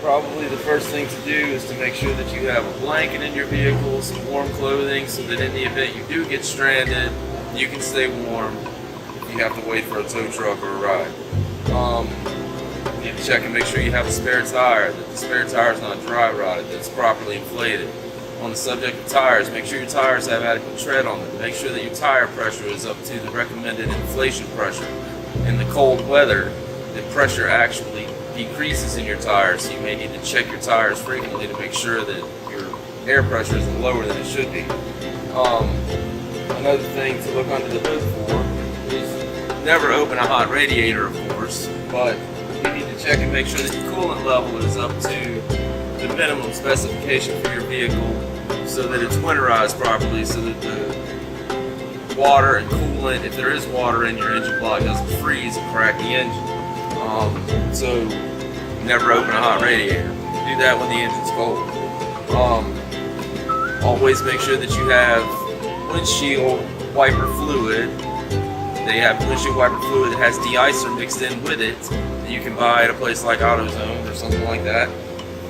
probably the first thing to do is to make sure that you have a blanket in your vehicle, some warm clothing, so that in the event you do get stranded, you can stay warm if you have to wait for a tow truck or a ride. You need to check and make sure you have a spare tire, that the spare tire is not dry rotted, that it's properly inflated. On the subject of tires, make sure your tires have adequate tread on them. Make sure that your tire pressure is up to the recommended inflation pressure. In the cold weather, the pressure actually decreases in your tires, so you may need to check your tires frequently to make sure that your air pressure is lower than it should be. Another thing to look under the hood for is never open a hot radiator, of course, but you need to check and make sure that your coolant level is up to the minimum specification for your vehicle so that it's winterized properly, so that the water and coolant, if there is water in your engine block, doesn't freeze and crack the engine. So never open a hot radiator. Do that when the engine's cold. Always make sure that you have windshield wiper fluid. They have windshield wiper fluid that has de-icer mixed in with it that you can buy at a place like AutoZone or something like that.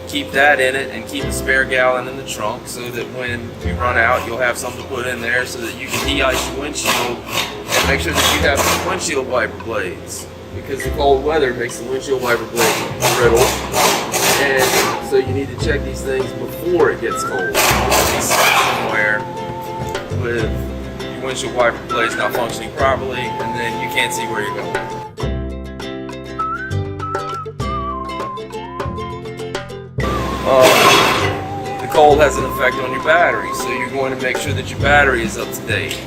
Keep that in it and keep a spare gallon in the trunk so that when you run out, you'll have something to put in there so that you can de-ice your windshield, and make sure that you have some windshield wiper blades, because the cold weather makes the windshield wiper blades brittle, and so you need to check these things before it gets cold. Be somewhere with your windshield wiper blades not functioning properly, and then you can't see where you're going. The cold has an effect on your battery, so you're going to make sure that your battery is up to date.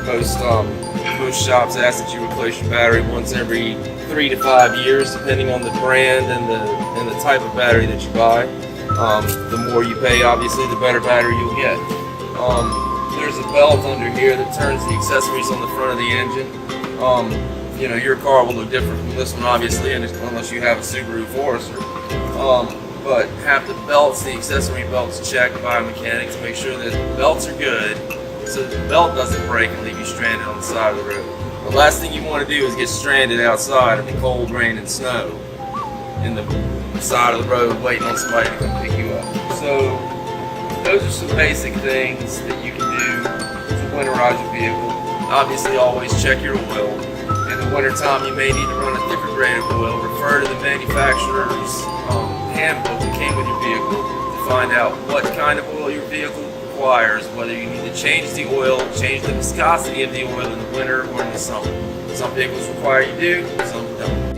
Most shops ask that you replace your battery once every 3 to 5 years, depending on the brand and the type of battery that you buy. The more you pay, obviously, the better battery you'll get. There's a belt under here that turns the accessories on the front of the engine. You know, your car will look different from this one, obviously, unless you have a Subaru Forester. But have the belts, the accessory belts, checked by a mechanic to make sure that the belts are good, so that the belt doesn't break and leave you stranded on the side of the road. The last thing you want to do is get stranded outside in the cold, rain, and snow in the side of the road waiting on somebody to come pick you up. So those are some basic things that you can do to winterize your vehicle. Obviously, always check your oil. In the wintertime, you may need to run a different grade of oil. Refer to the manufacturer's handbook that came with your vehicle to find out what kind of oil your vehicle requires, whether you need to change the oil, change the viscosity of the oil in the winter or in the summer. Some vehicles require you do, some don't.